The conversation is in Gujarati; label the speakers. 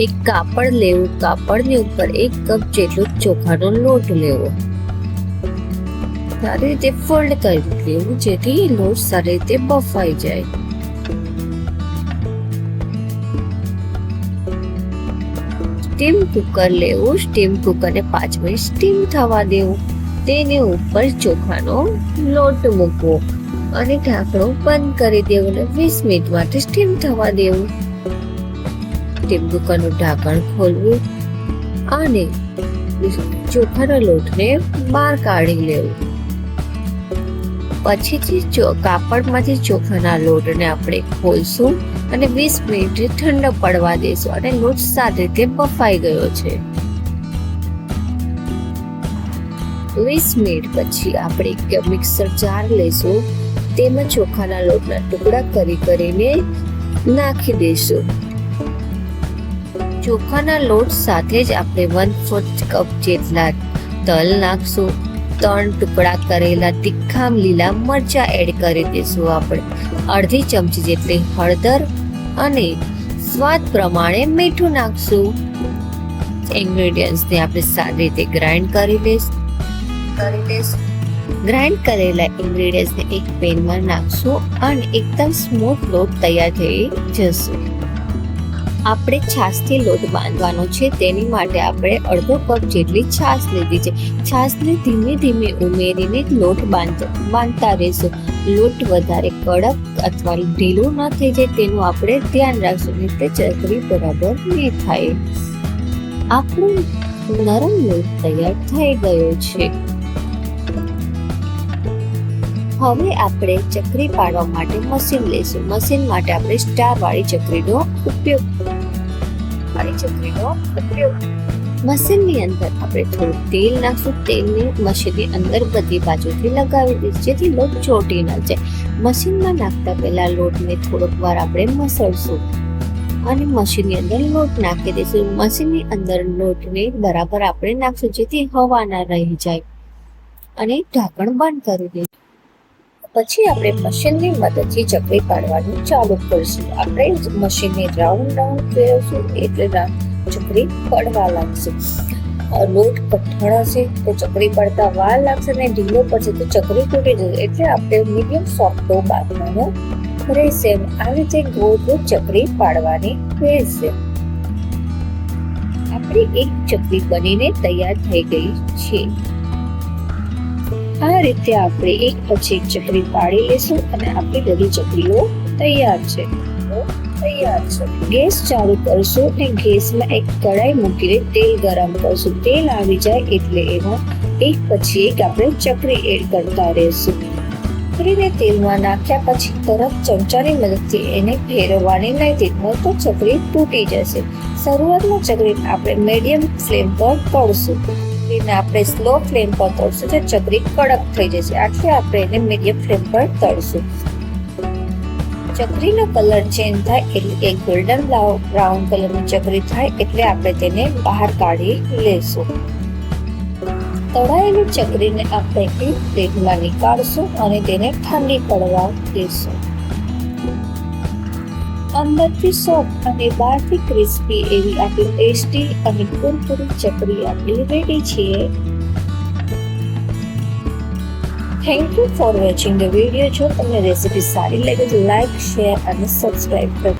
Speaker 1: એક કાપડ લેવું, કાપડની ઉપર 1 કપ જેટલો ચોખાનો લોટ લેવો, સારી રીતે ફોલ્ડ કરી લેવું જેથી લોટ સારી રીતે બફાઈ જાય. સ્ટીમ કુકર લેવું, સ્ટીમ કુકરને 5 મિનિટ સ્ટીમ થવા દેવું. તેની ઉપર ચોખાનો લોટ મૂકવો અને ઢાંકણું બંધ કરી દેવું અને 20 મિનિટ માટે સ્ટીમ થવા દેવું. સ્ટીમ કુકરનું ઢાંકણ ખોલવું અને ચોખાના લોટને બહાર કાઢી લેવું. પછીથી કાપડમાંથી ચોખાના લોટને આપણે ખોલશું અને 20 મિનિટ ઠંડો પડવા દેશું અને લોટ સારી રીતે બફાઈ ગયો છે. 20 મિનિટ પછી આપણે એક મિક્સર જાર લેશું, તેમાં ચોખાના લોટના ટુકડા કરીને નાખી દઈશું. ચોખાના લોટ સાથે જ આપણે 1/4 કપ જેટલા તલ નાખશું. 3 ટુકડા કરેલા તીખા લીલા મરચા એડ કરી દઈશું. આપણે અડધી ચમચી જેટલી હળદર અને સ્વાદ પ્રમાણે મીઠું નાખશું. ઇન્ગ્રેડિયન્ટ્સને આપણે સારી રીતે ગ્રાઇન્ડ કરી લઈશું. ગ્રાઇન્ડ કરેલા ઇન્ગ્રેડિયન્ટ્સને એક પેનમાં નાખશું અને એકદમ સ્મૂથ લોટ તૈયાર થઈ જશે. આપણે છાશથી લોટ બાંધવાનો છે, તેની માટે આપણે અડધો કપ જેટલી છાશ લીધી છે. છાશને ધીમે ધીમે ઉમેરીને લોટ બાંધતા રહેશું. લોટ વધારે કડક અથવા ઢીલું ન થઈ જાય તેનું આપણે ધ્યાન રાખશું, એટલે ચકરી બરાબર નહીં થાય. આપણો નરમ લોટ તૈયાર થઈ ગયો છે. હવે આપણે ચકરી પાડવા માટે મશીન લઈશું. મશીન માટે આપણે સ્ટાર વાળી ચકરીનો ઉપયોગ મશીનની અંદર આપણે થોડું તેલ નાખશું. તેલને મશીનની અંદર બધી બાજુથી લગાવી દઈશું જેથી લોટ ચોટી ન જાય. મશીનમાં નાખતા પહેલા લોટને થોડોક વાર આપણે મસળશું અને મશીનની અંદર લોટ નાખી દઈશું. મશીનની અંદર લોટને બરાબર આપણે નાખશું જેથી હવા ના રહી જાય અને ઢાંકણ બંધ કરી દઈશું. પછી આપણે મશીનની મદદથી ચકરી પાડવાનું ચાલુ કરીશું. આપણે મશીનને રાઉન્ડ ફેરવશું એટલે ચકરી પડવા લાગશે. લોટ કઠણ હશે તો ચકરી પડતા વાર લાગશે અને ઢીલો પડશે તો ચકરી તૂટી જશે. એટલે આપણે મીડિયમ સોફ્ટ ડો બાંધવાનો રહેશે. આવી રીતે ગોળ ગોળ ચકરી પાડવાની રહેશે. આપણી એક ચકરી બનીને તૈયાર થઈ ગઈ છે. આ રીતે આપણે એક પછી એક ચકરી પાડી લેશું અને આપણી બધી ચકરીઓ તૈયાર છે. ગેસ ચાલુ કરશું અને ગેસમાં એક કડાઈ મૂકીને તેલ ગરમ કરશું. તેલ આવી જાય એટલે એમાં એક પછી એક આપણે ચકરી એડ કરતા રહેશું. ચકરીને તેલમાં નાખ્યા પછી તરત ચમચાની મદદથી એને ફેરવવાની નથી, તો ચકરી તૂટી જશે. શરૂઆતમાં ચકરીને આપણે મીડિયમ ફ્લેમ પર તળશું. આપણે સ્લો ફ્લેમ પર તળશું તો ચકરી કડક થઈ જશે. આટલે આપણે એને મીડિયમ ફ્લેમ પર તળશું. ચકરીનો કલર ચેન્જ થાય એટલે એક ગોલ્ડન બ્રાઉન કલરની ચકરી થાય એટલે આપણે તેને બહાર કાઢી લેશું. તળાયેલી ચકરીને આપણે એક પ્લેટમાં નીકાળશું અને તેને ઠંડી પડવા દેશું. અંદરથી સોફ્ટ અને બહારથી ક્રિસ્પી એવી આપણી ટેસ્ટી અને કુરકુરી ચકરી આપણી રેડી છે. Thank you for watching the video. જો તમને રેસીપી સારી લાગે તો લાઈક, શેર અને સબસ્ક્રાઇબ કરો.